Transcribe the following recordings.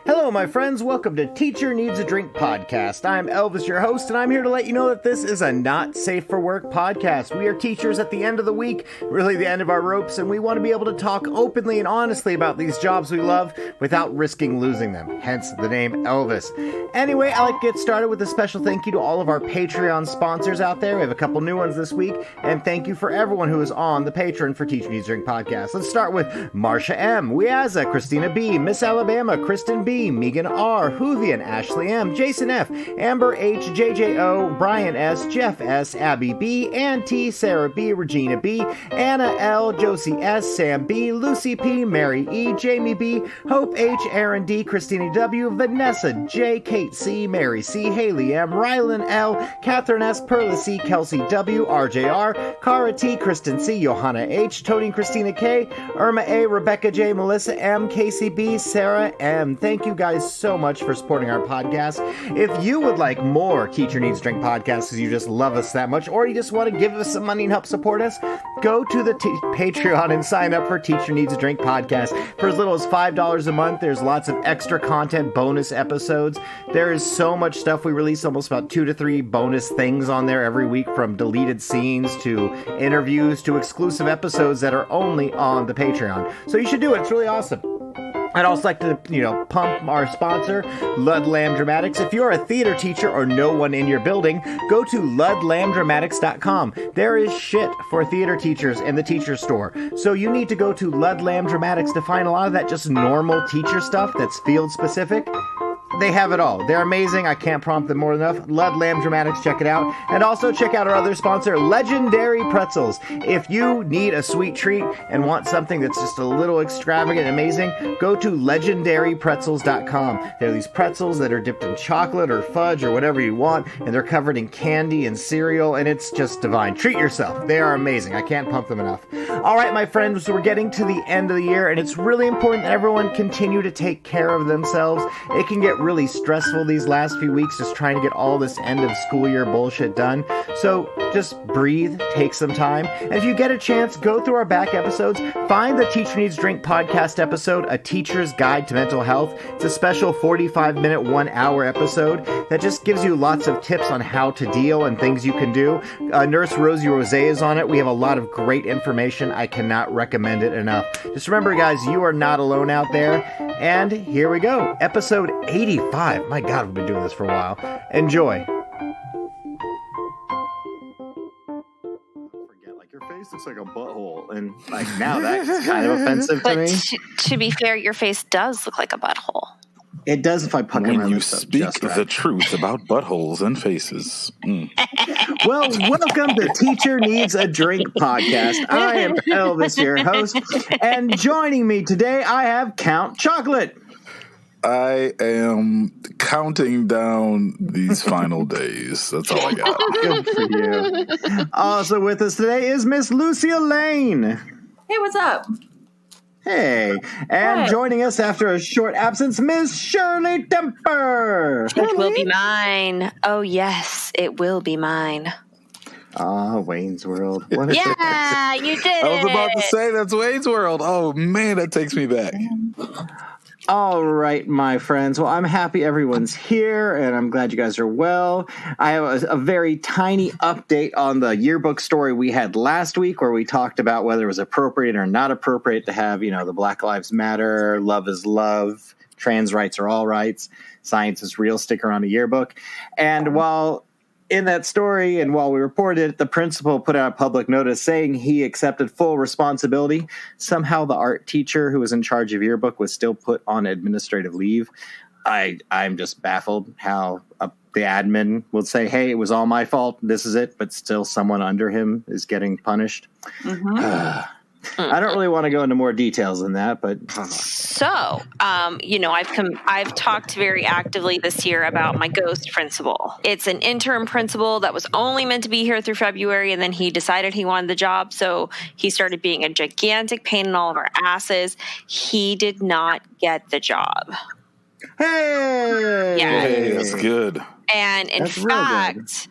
Hello, my friends. Welcome to Teacher Needs a Drink podcast. I'm Elvis, your host, and I'm here to let you know that this is a not safe for work podcast. We are teachers at the end of the week, really the end of our ropes, and we want to be able to talk openly and honestly about these jobs we love without risking losing them, hence the name Elvis. Anyway, I'd like to get started with a special thank you to all of our Patreon sponsors out there. We have a couple new ones this week, and thank you for everyone who is on the Patreon for Teacher Needs a Drink podcast. Let's start with Marsha M., Weaza, Christina B., Miss Alabama, Kristen B., Megan R., Hoovian, Ashley M., Jason F., Amber H., JJO, Brian S., Jeff S., Abby B., Ann T., Sarah B., Regina B., Anna L., Josie S., Sam B., Lucy P., Mary E., Jamie B., Hope H., Aaron D., Christina W., Vanessa J., Kate C., Mary C., Haley M., Rylan L., Catherine S., Perla C., Kelsey W., RJR, Cara T., Kristen C., Johanna H., Tony and Christina K., Irma A., Rebecca J., Melissa M., Casey B., Sarah M. Thank you guys so much for supporting our podcast. If you would like more Teacher Needs a Drink podcasts because you just love us that much, or you just want to give us some money and help support us, go to the Patreon and sign up for Teacher Needs a Drink podcast. For as little as $5 a month, there's lots of extra content, bonus episodes. There is so much stuff. We release almost about 2 to 3 bonus things on there every week, from deleted scenes to interviews to exclusive episodes that are only on the Patreon. So you should do it. It's really awesome. I'd also like to, pump our sponsor, Ludlam Dramatics. If you're a theater teacher or no one in your building, go to ludlamdramatics.com. There is shit for theater teachers in the teacher store. So you need to go to Ludlam Dramatics to find a lot of that just normal teacher stuff that's field specific. They have it all. They're amazing. I can't prompt them more enough. Ludlam Dramatics, check it out. And also check out our other sponsor, Legendary Pretzels. If you need a sweet treat and want something that's just a little extravagant and amazing, go to legendarypretzels.com. They're these pretzels that are dipped in chocolate or fudge or whatever you want, and they're covered in candy and cereal, and it's just divine. Treat yourself. They are amazing. I can't pump them enough. All right, my friends, we're getting to the end of the year, and it's really important that everyone continue to take care of themselves. It can get really stressful these last few weeks just trying to get all this end of school year bullshit done. So just breathe, take some time, and if you get a chance, go through our back episodes, find the Teacher Needs a Drink podcast episode, A Teacher's Guide to Mental Health. It's a special 45-minute, 1-hour episode that just gives you lots of tips on how to deal and things you can do. Nurse Rosie Rose is on it. We have a lot of great information. I cannot recommend it enough. Just remember, guys, you are not alone out there. And here we go. Episode 85. My God, we've been doing this for a while. Enjoy. Forget, your face looks like a butthole. And now that's kind of offensive to me. To be fair, your face does look like a butthole. It does if I pucker my lips up. When you speak the truth about buttholes and faces. Well, welcome to Teacher Needs a Drink podcast. I am Elvis, your host, and joining me today, I have Count Chocolate. I am counting down these final days. That's all I got. Good for you. Also with us today is Miss Lucille Lane. Hey, what's up? Hey, and joining us after a short absence, Miss Shirley Temper. It will be mine. Oh, yes, it will be mine. Wayne's World. You did it. I was about to say that's Wayne's World. Oh, man, that takes me back. All right, my friends. Well, I'm happy everyone's here, and I'm glad you guys are well. I have a very tiny update on the yearbook story we had last week, where we talked about whether it was appropriate or not appropriate to have, the Black Lives Matter, love is love, trans rights are all rights, science is real sticker on a yearbook. And while in that story, and while we reported it, the principal put out a public notice saying he accepted full responsibility. Somehow the art teacher who was in charge of yearbook was still put on administrative leave. I'm just baffled how the admin will say, hey, it was all my fault, this is it, but still someone under him is getting punished. Mm-hmm. I don't really want to go into more details than that, but so, I've talked very actively this year about my ghost principal. It's an interim principal that was only meant to be here through February, and then he decided he wanted the job, so he started being a gigantic pain in all of our asses. He did not get the job. Hey! Yeah. Hey, that's good. And in That's real good. fact,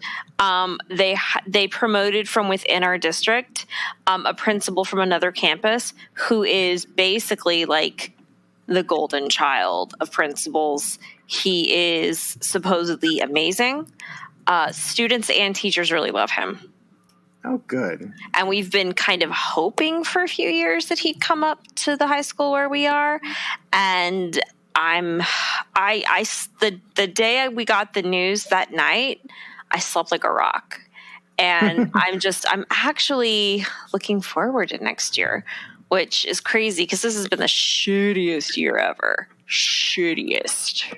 they promoted from within our district a principal from another campus who is basically like the golden child of principals. He is supposedly amazing. Students and teachers really love him. Oh, good. And we've been kind of hoping for a few years that he'd come up to the high school where we are. And the day we got the news that night, I slept like a rock. And I'm actually looking forward to next year, which is crazy because this has been the shittiest year ever. Shittiest.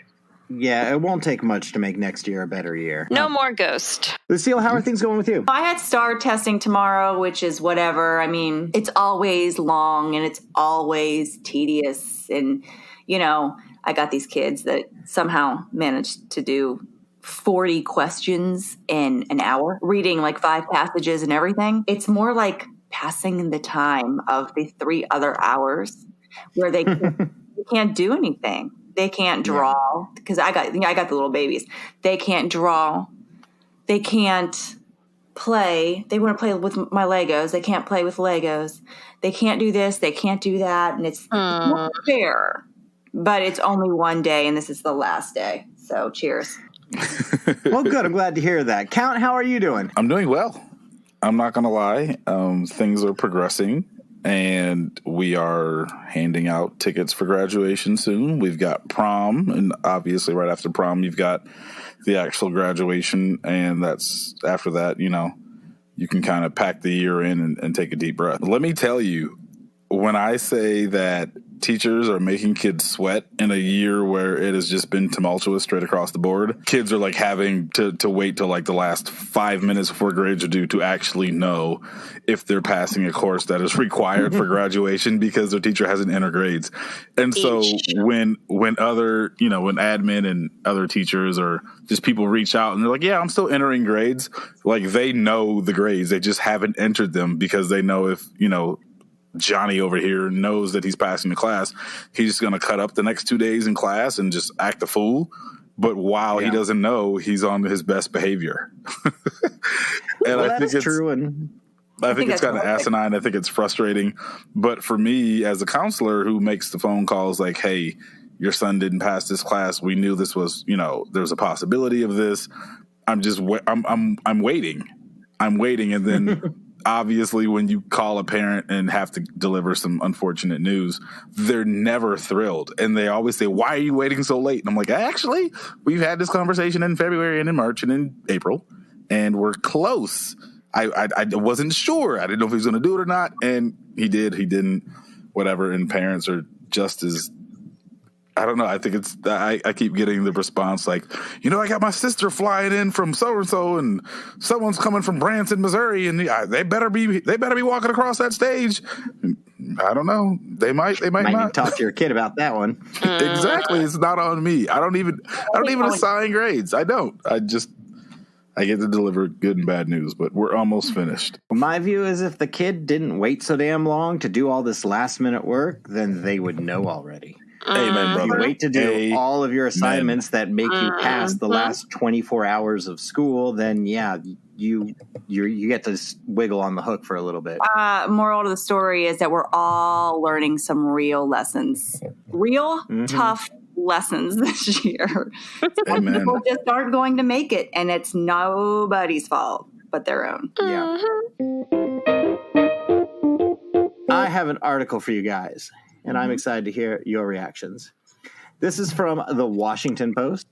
Yeah, it won't take much to make next year a better year. No more Ghost. Lucille, how are things going with you? I had STAR testing tomorrow, which is whatever. I mean, it's always long and it's always tedious. And, you know, I got these kids that somehow managed to do 40 questions in an hour, reading like 5 passages and everything. It's more like passing the time of the 3 other hours where they can't do anything. They can't draw because I got the little babies. They can't draw. They can't play. They want to play with my Legos. They can't play with Legos. They can't do this. They can't do that. And it's not fair. But it's only one day, and this is the last day. So cheers. Well, good. I'm glad to hear that. Count, how are you doing? I'm doing well. I'm not going to lie. Things are progressing. And we are handing out tickets for graduation soon. We've got prom, and obviously right after prom, you've got the actual graduation. And that's after that, you know, you can kind of pack the year in and take a deep breath. Let me tell you, when I say that teachers are making kids sweat in a year where it has just been tumultuous straight across the board, kids are like having to wait till like the last 5 minutes before grades are due to actually know if they're passing a course that is required for graduation because their teacher hasn't entered grades. And so when other, you know, when admin and other teachers or just people reach out and they're like, yeah, I'm still entering grades, like they know the grades, they just haven't entered them because they know if, you know, Johnny over here knows that he's passing the class, he's just going to cut up the next 2 days in class and just act a fool. But while he doesn't know, he's on his best behavior. And well, I think it's true. And I think it's kind of asinine. I think it's frustrating. But for me, as a counselor who makes the phone calls like, hey, your son didn't pass this class. We knew this was, you know, there's a possibility of this. I'm waiting. I'm waiting. And then obviously when you call a parent and have to deliver some unfortunate news, they're never thrilled. And they always say, why are you waiting so late? And I'm like, actually, we've had this conversation in February and in March and in April, and we're close. I wasn't sure. I didn't know if he was going to do it or not. And he did, he didn't, whatever. And parents are just as, I don't know. I think it's, I keep getting the response like, you know, I got my sister flying in from so-and-so and someone's coming from Branson, Missouri, and they better be walking across that stage. I don't know. They might not. Need to talk to your kid about that one. Exactly. It's not on me. I don't even assign grades. I don't. I get to deliver good and bad news, but we're almost finished. My view is if the kid didn't wait so damn long to do all this last minute work, then they would know already. Amen, brother. You wait to do all of your assignments that make you pass the last 24 hours of school, then you get to wiggle on the hook for a little bit. Moral of the story is that we're all learning some real lessons, tough lessons this year. Some people just aren't going to make it, and it's nobody's fault but their own. Yeah. I have an article for you guys, and I'm excited to hear your reactions. This is from the Washington Post.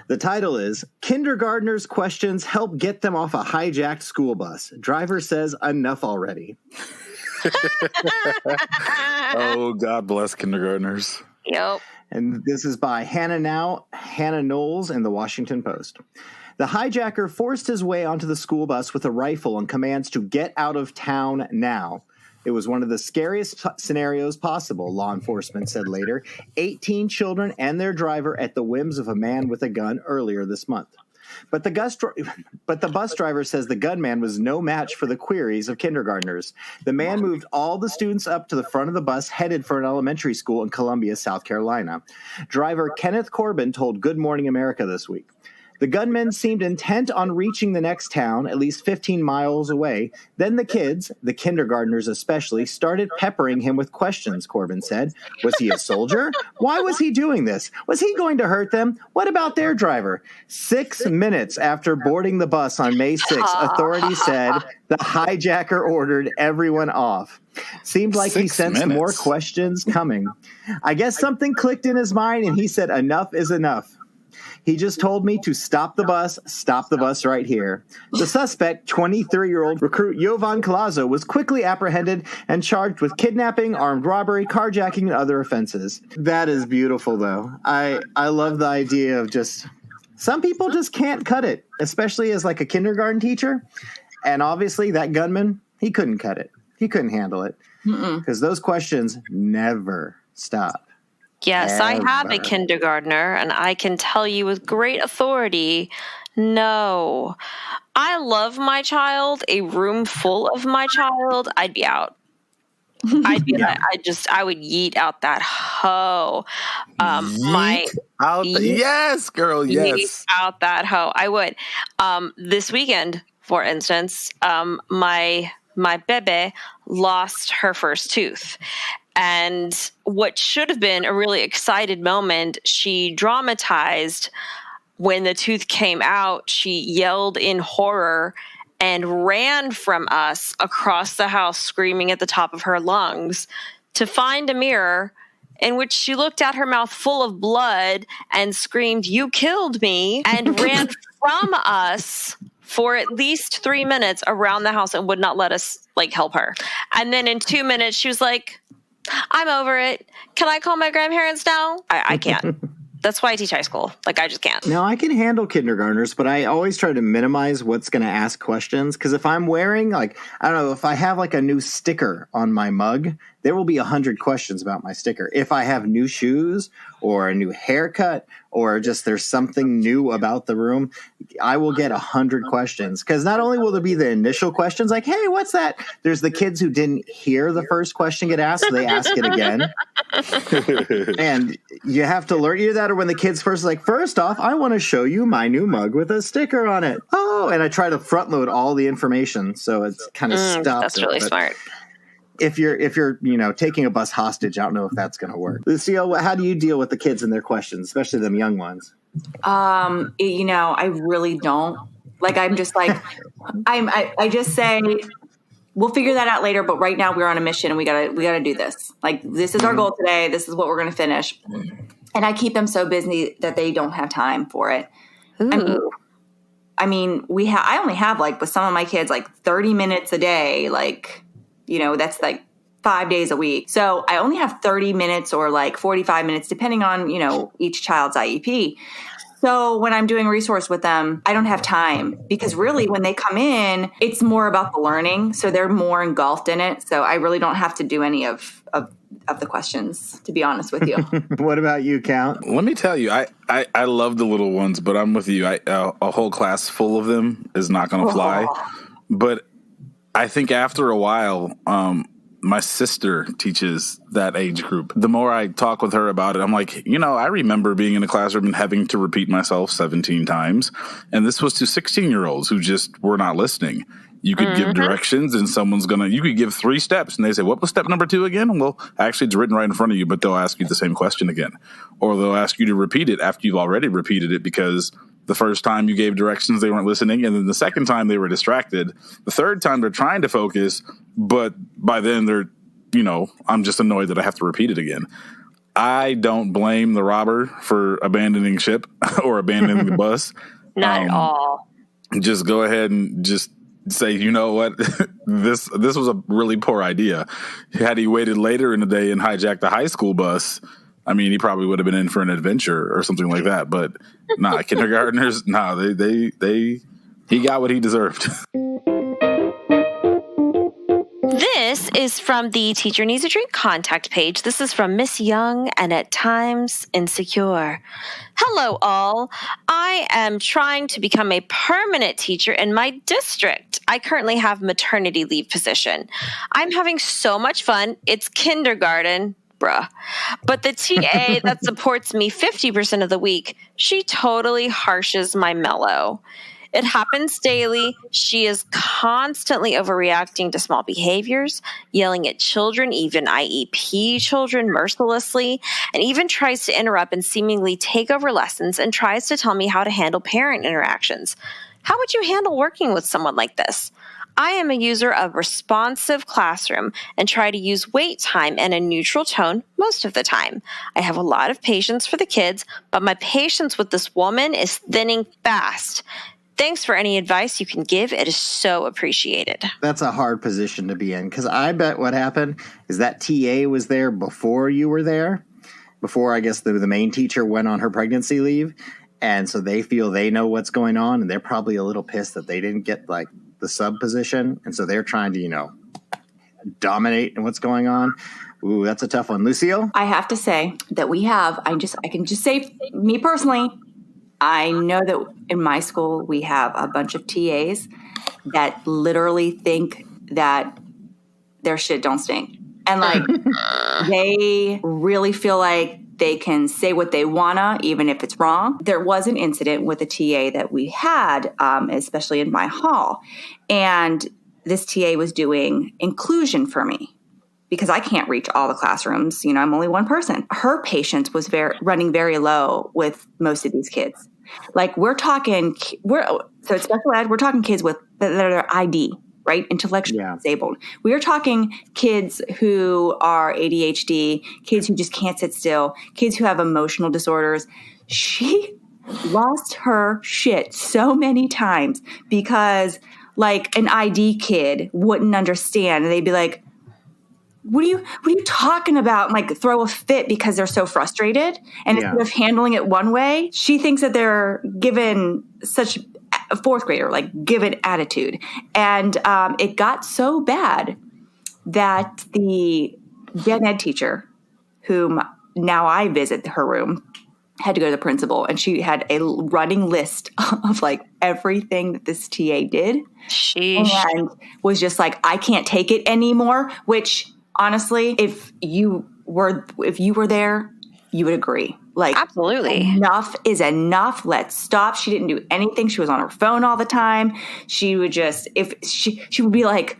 The title is, Kindergartners' Questions Help Get Them Off a Hijacked School Bus. Driver Says Enough Already. Oh, God bless kindergartners. Yep. And this is by Hannah Knowles in the Washington Post. The hijacker forced his way onto the school bus with a rifle and commands to get out of town now. It was one of the scariest scenarios possible, law enforcement said later. 18 children and their driver at the whims of a man with a gun earlier this month. But the bus driver says the gunman was no match for the queries of kindergartners. The man moved all the students up to the front of the bus, headed for an elementary school in Columbia, South Carolina. Driver Kenneth Corbin told Good Morning America this week. The gunmen seemed intent on reaching the next town, at least 15 miles away. Then the kids, the kindergartners especially, started peppering him with questions, Corbin said. Was he a soldier? Why was he doing this? Was he going to hurt them? What about their driver? 6 minutes after boarding the bus on May 6th, authorities said the hijacker ordered everyone off. Seemed like he sensed more questions coming. I guess something clicked in his mind and he said, enough is enough. He just told me to stop the bus right here. The suspect, 23-year-old recruit Jovan Colazo, was quickly apprehended and charged with kidnapping, armed robbery, carjacking, and other offenses. That is beautiful, though. I love the idea of just, some people just can't cut it, especially as like a kindergarten teacher. And obviously that gunman, he couldn't cut it. He couldn't handle it because those questions never stop. Yes, I have a kindergartner, and I can tell you with great authority, no. I love my child, a room full of my child, I'd be out. I would yeet out that hoe. Yes, girl, yes. Yeet out that hoe. I would. This weekend, for instance, my bebe lost her first tooth. And what should have been a really excited moment, she dramatized when the tooth came out. She yelled in horror and ran from us across the house, screaming at the top of her lungs, to find a mirror in which she looked at her mouth full of blood and screamed, "You killed me," and ran from us for at least 3 minutes around the house and would not let us help her. And then in 2 minutes, she was like, "I'm over it. Can I call my grandparents now?" I can't. That's why I teach high school. I just can't. No, I can handle kindergartners, but I always try to minimize what's going to ask questions. Because if I'm wearing, I don't know, if I have a new sticker on my mug, there will be 100 questions about my sticker. If I have new shoes or a new haircut or just there's something new about the room, I will get 100 questions. Because not only will there be the initial questions like, hey, what's that? There's the kids who didn't hear the first question get asked, so they ask it again. And you have to learn either that or when the kids first off, I want to show you my new mug with a sticker on it. Oh, and I try to front load all the information. So it's kind of stopped. That's really smart. If you're taking a bus hostage, I don't know if that's going to work. Lucille, how do you deal with the kids and their questions, especially them young ones? I really don't. I'm just I just say we'll figure that out later. But right now we're on a mission and we gotta do this. This is our goal today. This is what we're going to finish. And I keep them so busy that they don't have time for it. Ooh. I only have with some of my kids 30 minutes a day. That's 5 days a week. So I only have 30 minutes or 45 minutes, depending on, each child's IEP. So when I'm doing resource with them, I don't have time because really when they come in, it's more about the learning. So they're more engulfed in it. So I really don't have to do any of the questions, to be honest with you. What about you, Count? Let me tell you, I love the little ones, but I'm with you. A whole class full of them is not going to fly. But I think after a while, my sister teaches that age group. The more I talk with her about it, I'm like, I remember being in a classroom and having to repeat myself 17 times. And this was to 16-year-olds who just were not listening. You could give directions and you could give 3 steps and they say, what was step number 2 again? Well, actually, it's written right in front of you, but they'll ask you the same question again. Or they'll ask you to repeat it after you've already repeated it because the first time you gave directions, they weren't listening. And then the second time they were distracted. The third time they're trying to focus, but by then they're, I'm just annoyed that I have to repeat it again. I don't blame the robber for abandoning ship or abandoning the bus. Not at all. Just go ahead and just say, you know what, this was a really poor idea. Had he waited later in the day and hijacked the high school bus, he probably would have been in for an adventure or something like that. But kindergartners, he got what he deserved. This is from the Teacher Needs a Drink contact page. This is from Miss Young and at times insecure. Hello, all. I am trying to become a permanent teacher in my district. I currently have maternity leave position. I'm having so much fun. It's kindergarten, bruh. But the TA that supports me 50% of the week, she totally harshes my mellow. It happens daily. She is constantly overreacting to small behaviors, yelling at children, even IEP children, mercilessly, and even tries to interrupt and seemingly take over lessons and tries to tell me how to handle parent interactions. How would you handle working with someone like this? I am a user of responsive classroom and try to use wait time and a neutral tone most of the time. I have a lot of patience for the kids, but my patience with this woman is thinning fast. Thanks for any advice you can give. It is so appreciated. That's a hard position to be in, because I bet what happened is that TA was there before you were there, before I guess the main teacher went on her pregnancy leave. And so they feel they know what's going on, and they're probably a little pissed that they didn't get like the sub position. And so they're trying to, dominate in what's going on. Ooh, that's a tough one. Lucille? I have to say that I can just say, me personally, I know that in my school we have a bunch of TAs that literally think that their shit don't stink. And like they really feel like they can say what they wanna, even if it's wrong. There was an incident with a TA that we had, especially in my hall. And this TA was doing inclusion for me because I can't reach all the classrooms. I'm only one person. Her patience was running very low with most of these kids. Like so it's special ed, we're talking kids with their ID, right? Intellectually disabled. We are talking kids who are ADHD, kids who just can't sit still, kids who have emotional disorders. She lost her shit so many times because like an ID kid wouldn't understand. And they'd be like, what are you talking about? And like throw a fit because they're so frustrated. And instead of handling it one way, she thinks that they're given such a fourth grader, like given attitude. And it got so bad that the gen ed teacher, whom now I visit her room, had to go to the principal, and she had a running list of like everything that this TA did. Sheesh. And was just like, I can't take it anymore, which honestly, if you were there, you would agree. Like, absolutely. Enough is enough. Let's stop. She didn't do anything. She was on her phone all the time. She would just, she would be like,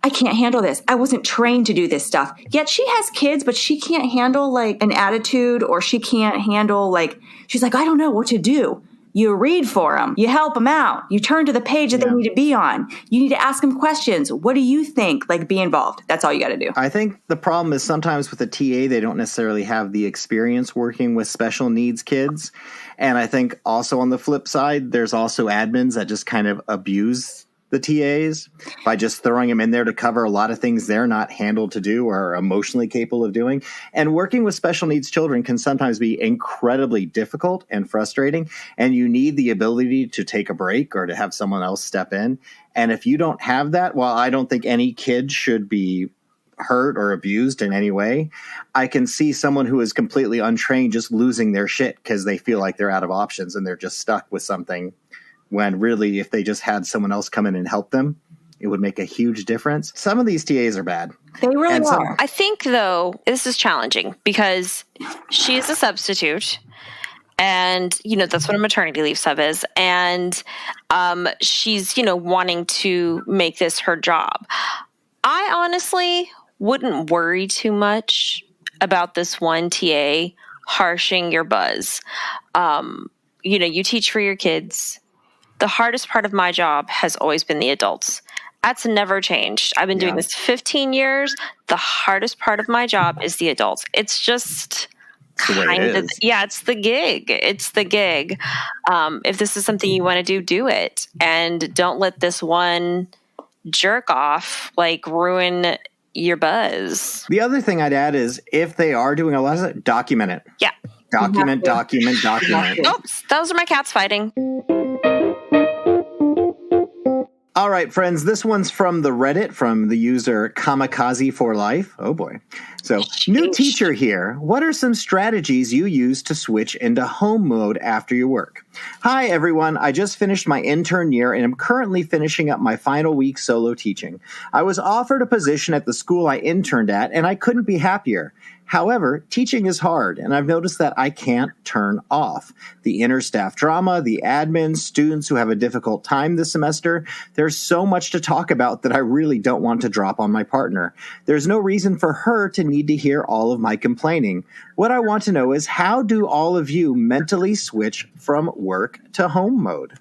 I can't handle this. I wasn't trained to do this stuff. Yet she has kids, but she can't handle like an attitude, or she can't handle like, she's like, I don't know what to do. You read for them. You help them out. You turn to the page that they need to be on. You need to ask them questions. What do you think? Like, be involved. That's all you got to do. I think the problem is sometimes with a TA, they don't necessarily have the experience working with special needs kids. And I think also on the flip side, there's also admins that just kind of abuse the TAs by just throwing them in there to cover a lot of things they're not handled to do or are emotionally capable of doing. And working with special needs children can sometimes be incredibly difficult and frustrating. And you need the ability to take a break or to have someone else step in. And if you don't have that, while I don't think any kid should be hurt or abused in any way, I can see someone who is completely untrained just losing their shit because they feel like they're out of options and they're just stuck with something, when really if they just had someone else come in and help them, it would make a huge difference. Some of these TAs are bad. They really are. I think, though, this is challenging because she is a substitute. And, that's what a maternity leave sub is. And she's, wanting to make this her job. I honestly wouldn't worry too much about this one TA harshing your buzz. You teach for your kids. The hardest part of my job has always been the adults. That's never changed. I've been doing this 15 years. The hardest part of my job is the adults. It's just kind of, it's the gig. It's the gig. If this is something you want to do it. And don't let this one jerk off ruin your buzz. The other thing I'd add is if they are doing a lot of it, document it. Yeah. Document. Oops, those are my cats fighting. All right, friends, this one's from the Reddit, from the user Kamikaze for Life. Oh, boy. So, new teacher here. What are some strategies you use to switch into home mode after your work? Hi, everyone. I just finished my intern year and am currently finishing up my final week solo teaching. I was offered a position at the school I interned at, and I couldn't be happier. However, teaching is hard, and I've noticed that I can't turn off. The inter-staff drama, the admin, students who have a difficult time this semester, there's so much to talk about that I really don't want to drop on my partner. There's no reason for her to need to hear all of my complaining. What I want to know is, how do all of you mentally switch from work to home mode?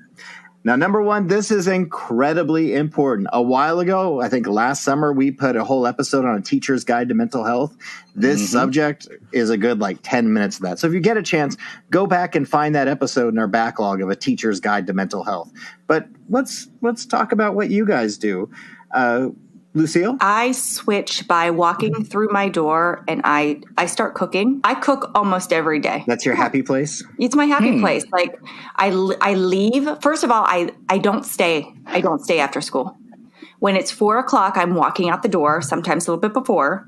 Now, number one, this is incredibly important. A while ago, I think last summer, we put a whole episode on a teacher's guide to mental health. This subject is a good 10 minutes of that. So if you get a chance, go back and find that episode in our backlog of a teacher's guide to mental health. But let's talk about what you guys do. Lucille? I switch by walking through my door and I start cooking. I cook almost every day. That's your happy place? It's my happy place. Like I leave. First of all, I don't stay. I don't stay after school. When it's 4:00, I'm walking out the door, sometimes a little bit before.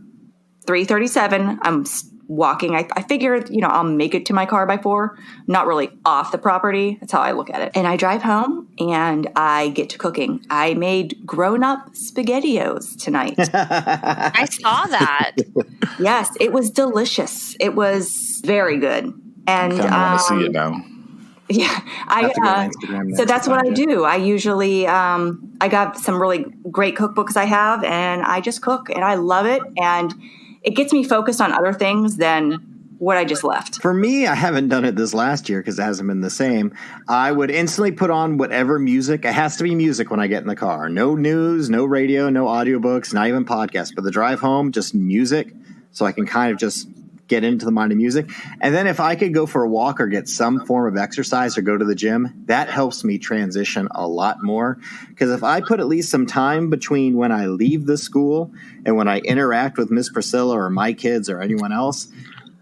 3:37, I'm walking. I figure, I'll make it to my car by 4. Not really off the property. That's how I look at it. And I drive home and I get to cooking. I made grown-up SpaghettiOs tonight. I saw that. Yes, it was delicious. It was very good. And I want to see it now. Yeah, so that's what I do. I usually, I got some really great cookbooks I have, and I just cook, and I love it. And it gets me focused on other things than what I just left. For me, I haven't done it this last year because it hasn't been the same. I would instantly put on whatever music. It has to be music when I get in the car. No news, no radio, no audiobooks, not even podcasts. But the drive home, just music, so I can kind of just get into the mind of music. And then if I could go for a walk or get some form of exercise or go to the gym, that helps me transition a lot more. Because if I put at least some time between when I leave the school and when I interact with Miss Priscilla or my kids or anyone else,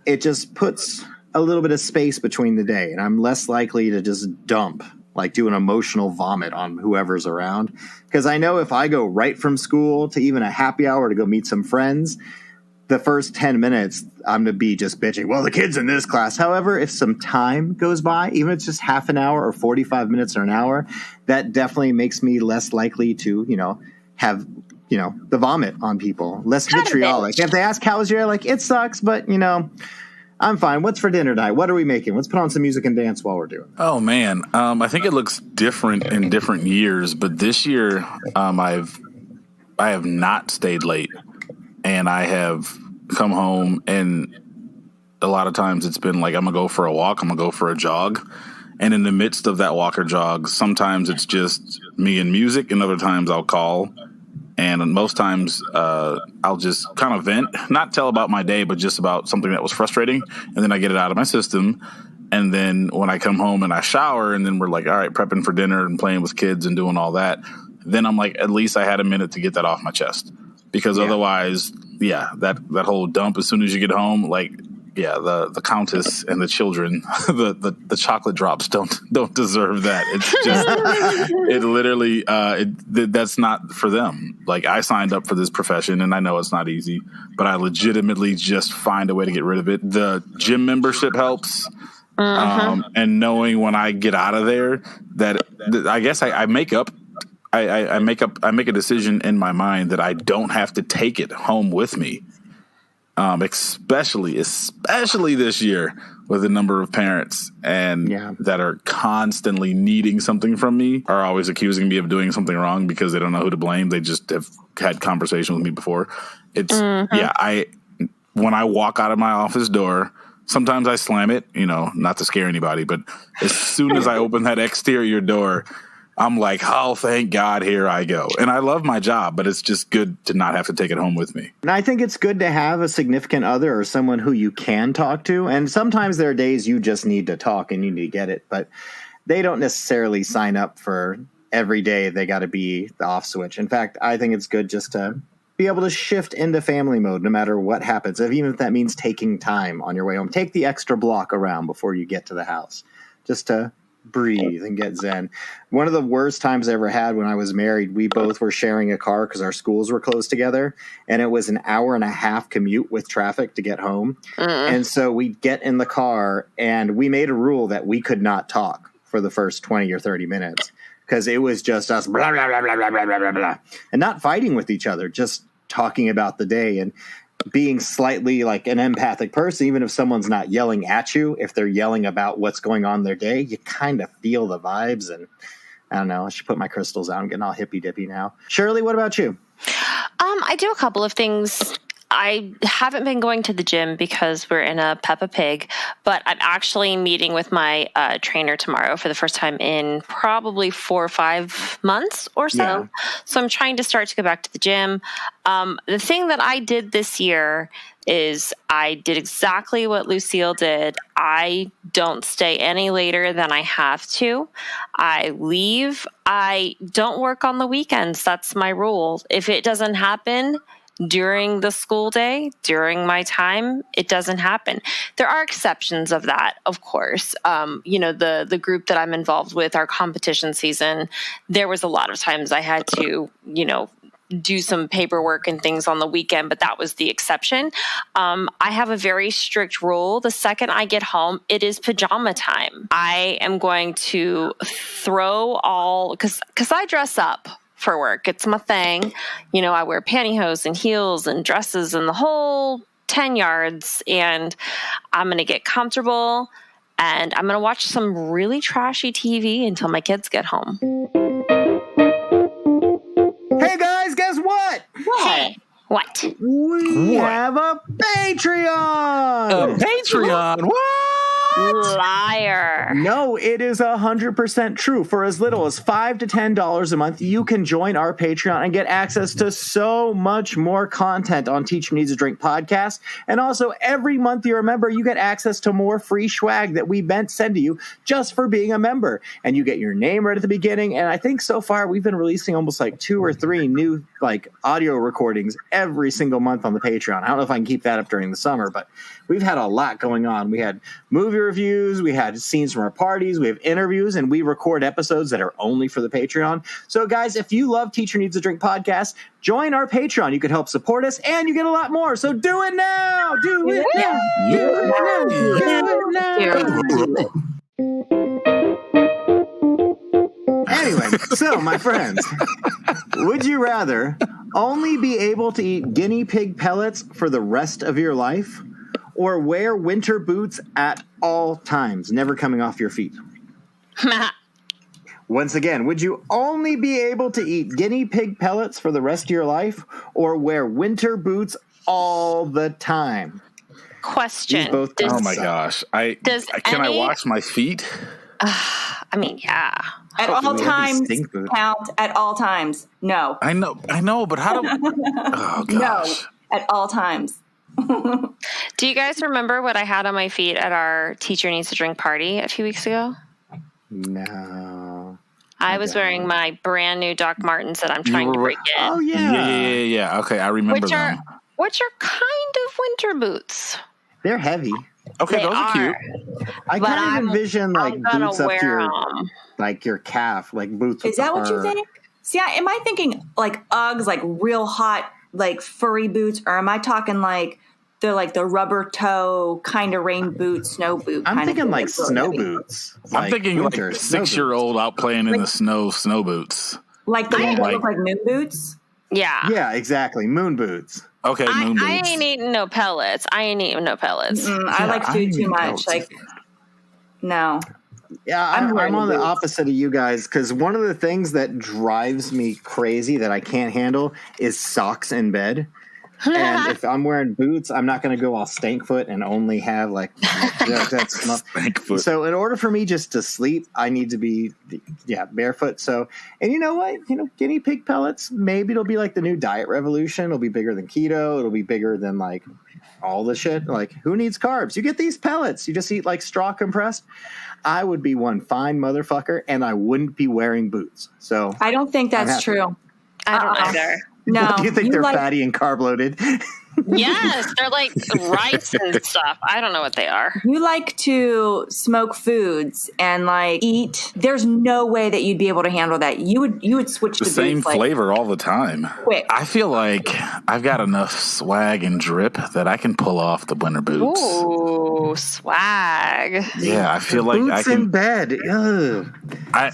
it just puts a little bit of space between the day. And I'm less likely to just dump, do an emotional vomit on whoever's around. Because I know if I go right from school to even a happy hour to go meet some friends, the first 10 minutes, I'm going to be just bitching. Well, the kid's in this class. However, if some time goes by, even if it's just half an hour or 45 minutes or an hour, that definitely makes me less likely to, have, the vomit on people. Less vitriolic. If they ask, how's your, it sucks, but, I'm fine. What's for dinner tonight? What are we making? Let's put on some music and dance while we're doing it. Oh, man. I think it looks different in different years, but this year I have not stayed late. And I have come home, and a lot of times it's been I'm going to go for a walk, I'm going to go for a jog. And in the midst of that walk or jog, sometimes it's just me and music, and other times I'll call. And most times I'll just kind of vent, not tell about my day, but just about something that was frustrating. And then I get it out of my system. And then when I come home and I shower, and then we're all right, prepping for dinner and playing with kids and doing all that, then I'm at least I had a minute to get that off my chest. Because otherwise, that whole dump as soon as you get home, the countess and the children, the chocolate drops don't deserve that. It's just it literally that's not for them. I signed up for this profession, and I know it's not easy, but I legitimately just find a way to get rid of it. The gym membership helps. And knowing when I get out of there that I guess I make up. I make a decision in my mind that I don't have to take it home with me. Especially this year with the number of parents that are constantly needing something from me, are always accusing me of doing something wrong because they don't know who to blame. They just have had conversations with me before. It's when I walk out of my office door, sometimes I slam it, not to scare anybody, but as soon as I open that exterior door, I'm oh, thank God, here I go. And I love my job, but it's just good to not have to take it home with me. And I think it's good to have a significant other or someone who you can talk to. And sometimes there are days you just need to talk and you need to get it, but they don't necessarily sign up for every day they got to be the off switch. In fact, I think it's good just to be able to shift into family mode no matter what happens. Even if that means taking time on your way home, take the extra block around before you get to the house just to breathe and get zen. One of the worst times I ever had when I was married, we both were sharing a car because our schools were close together, and it was an hour and a half commute with traffic to get home. And so we'd get in the car, and we made a rule that we could not talk for the first 20 or 30 minutes because it was just us blah, blah, blah, blah, blah, blah, blah, blah, and not fighting with each other, just talking about the day. And being slightly like an empathic person, even if someone's not yelling at you, if they're yelling about what's going on in their day, you kind of feel the vibes. And I don't know, I should put my crystals out. I'm getting all hippy dippy now. Shirley, what about you? I do a couple of things. I haven't been going to the gym because we're in a Peppa Pig, but I'm actually meeting with my trainer tomorrow for the first time in probably 4 or 5 months or so. Yeah. So I'm trying to start to go back to the gym. The thing that I did this year is I did exactly what Lucille did. I don't stay any later than I have to. I leave. I don't work on the weekends. That's my rule. If it doesn't happen during the school day, during my time, it doesn't happen. There are exceptions of that, of course. The group that I'm involved with, our competition season, there was a lot of times I had to, do some paperwork and things on the weekend, but that was the exception. I have a very strict rule. The second I get home, it is pajama time. I am going to throw all, because I dress up for work. It's my thing. I wear pantyhose and heels and dresses and the whole 10 yards, and I'm going to get comfortable and I'm going to watch some really trashy TV until my kids get home. Hey guys, guess what? Hey, what? We have a Patreon! A Patreon? What? Liar. No, it is 100% true. For as little as $5 to $10 a month, you can join our Patreon and get access to so much more content on Teacher Needs a Drink podcast. And also, every month you're a member, you get access to more free swag that we send to you just for being a member. And you get your name right at the beginning. And I think so far we've been releasing almost like 2 or 3 new audio recordings every single month on the Patreon. I don't know if I can keep that up during the summer, but we've had a lot going on. We had movie reviews, we had scenes from our parties, we have interviews, and we record episodes that are only for the Patreon. So guys, if you love Teacher Needs a Drink podcast, join our Patreon. You can help support us, and you get a lot more. So do it now! Do it now! Do it now! Anyway, so my friends, would you rather only be able to eat guinea pig pellets for the rest of your life, or wear winter boots at all times, never coming off your feet? Once again, would you only be able to eat guinea pig pellets for the rest of your life, or wear winter boots all the time? Question. Oh my gosh. Can I wash my feet? Yeah. At all times, count at all times. No. I know, but how do... Oh, gosh. No, at all times. Do you guys remember what I had on my feet at our Teacher Needs to Drink party a few weeks ago? No. I was wearing my brand new Doc Martens that I'm trying to break in. Oh, yeah. Yeah. Okay, I remember them. Which are kind of winter boots. They're heavy. Okay, those are cute. I kind of envision boots up to your calf, boots. Is that what you think? See, am I thinking Uggs, real hot, furry boots, or am I talking they're the rubber toe kind of rain boot, snow boot? I'm thinking snow boots. I'm thinking winter 6-year-old out playing in the snow boots. Like the ones that look like moon boots? Yeah. Yeah, exactly. Moon boots. Okay, moon boots. I ain't eating no pellets. I like food too much. No. Yeah, I'm on the opposite of you guys, because one of the things that drives me crazy that I can't handle is socks in bed. And if I'm wearing boots, I'm not going to go all stank foot and only have that's not stank foot. So in order for me just to sleep, I need to be barefoot. So, and you know what? Guinea pig pellets, maybe it'll be like the new diet revolution. It'll be bigger than keto. It'll be bigger than all the shit. Who needs carbs? You get these pellets. You just eat straw compressed. I would be one fine motherfucker, and I wouldn't be wearing boots. So I don't think that's true. I don't either. No. Do you think they're fatty and carb loaded? Yes, they're like rice and stuff. I don't know what they are. You like to smoke foods and eat. There's no way that you'd be able to handle that. You would switch the to same boots, flavor all the time. Quick. I feel like I've got enough swag and drip that I can pull off the winter boots. Ooh, swag. Yeah, I feel like boots I can in bed. Ugh.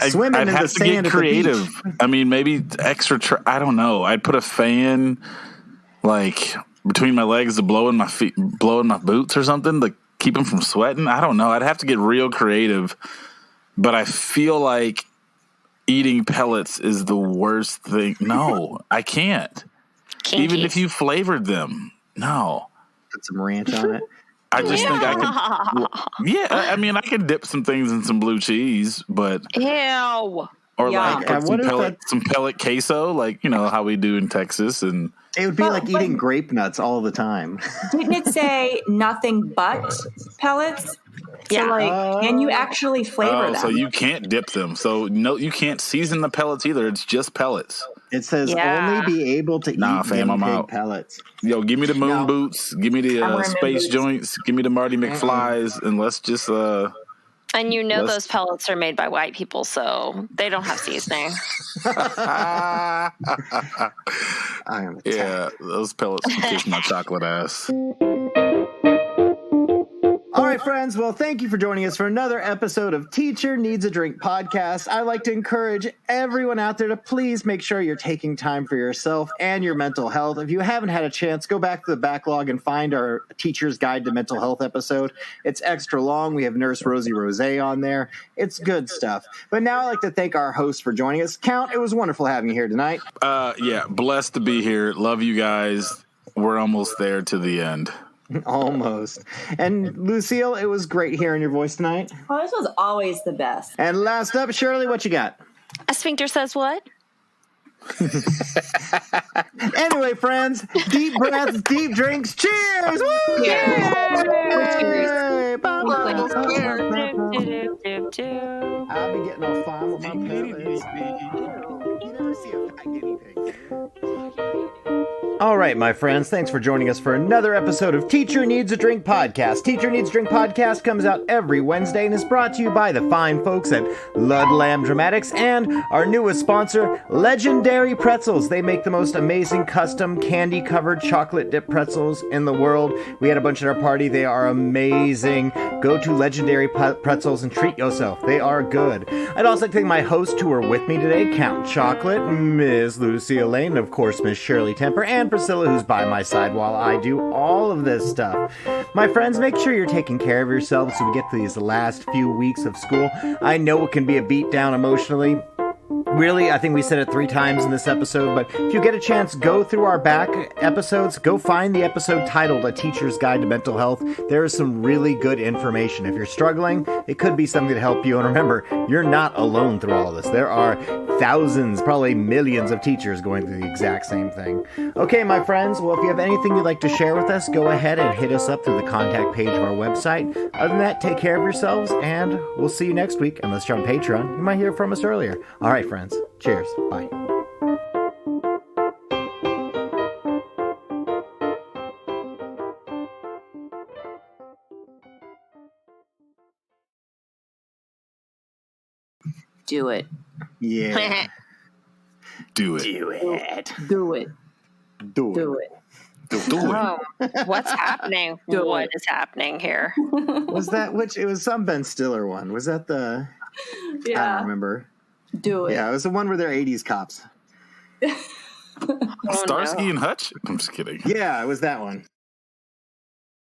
Swimming I'd have to get creative. I mean, maybe extra. I don't know. I'd put a fan between my legs to blow in my feet, blow in my boots or something to keep them from sweating. I don't know. I'd have to get real creative, but I feel like eating pellets is the worst thing. No, I can't. Even if you flavored them, no. Put some ranch on it. I just think I could. Yeah, I mean, I could dip some things in some blue cheese, but Ew. or Yeah. like put some pellet queso, like how we do in Texas, and it would be like eating grape nuts all the time. Didn't it say nothing but pellets? Yeah. So, like, can you actually flavor them? So you can't dip them. So no, you can't season the pellets either. It's just pellets. It says only be able to eat fam, I'm out. pellets. Yo, give me the moon boots. Give me the space joints. Give me the Marty McFlies, and let's just. And those pellets are made by white people, so they don't have seasoning. Yeah, those pellets can kiss my chocolate ass. All right, friends. Well, thank you for joining us for another episode of Teacher Needs a Drink podcast. I'd like to encourage everyone out there to please make sure you're taking time for yourself and your mental health. If you haven't had a chance, go back to the backlog and find our Teacher's Guide to Mental Health episode. It's extra long. We have Nurse Rosie Rose on there. It's good stuff. But now I'd like to thank our host for joining us. Count, it was wonderful having you here tonight. Yeah, blessed to be here. Love you guys. We're almost there to the end. Almost. And Lucille, it was great hearing your voice tonight. Oh, this was always the best. And last up, Shirley, what you got? A sphincter says what? Anyway, friends, deep breaths, deep drinks. Cheers! Woo! Cheers! I'll be getting all fine with my pellets. You never see a fat guinea pig. All right, my friends, thanks for joining us for another episode of Teacher Needs a Drink podcast. Teacher Needs a Drink podcast comes out every Wednesday and is brought to you by the fine folks at Ludlam Dramatics and our newest sponsor, Legendary Pretzels. They make the most amazing custom candy-covered chocolate dip pretzels in the world. We had a bunch at our party. They are amazing. Go to Legendary Pretzels and treat yourself. They are good. I'd also like to thank my hosts who are with me today, Count Chocolate, Ms. Lucille Lane, and of course, Ms. Shirley Temper, and Priscilla, who's by my side while I do all of this stuff. My friends, make sure you're taking care of yourselves so we get to these last few weeks of school. I know it can be a beatdown emotionally. Really, I think we said it 3 times in this episode, but if you get a chance, go through our back episodes. Go find the episode titled A Teacher's Guide to Mental Health. There is some really good information. If you're struggling, it could be something to help you. And remember, you're not alone through all of this. There are thousands, probably millions of teachers going through the exact same thing. Okay, my friends, well, if you have anything you'd like to share with us, go ahead and hit us up through the contact page of our website. Other than that, take care of yourselves, and we'll see you next week. Unless you're on Patreon, you might hear from us earlier. All right, friends. Cheers. Bye. Do it. Yeah. Do it. Do it. Do it. Do Do it. it. Do it. Oh, what's happening? What is happening here? Was that it was some Ben Stiller one? Was that the? I don't remember. Do it. Yeah, it was the one where they're 80s cops. Starsky and Hutch? I'm just kidding. Yeah, it was that one.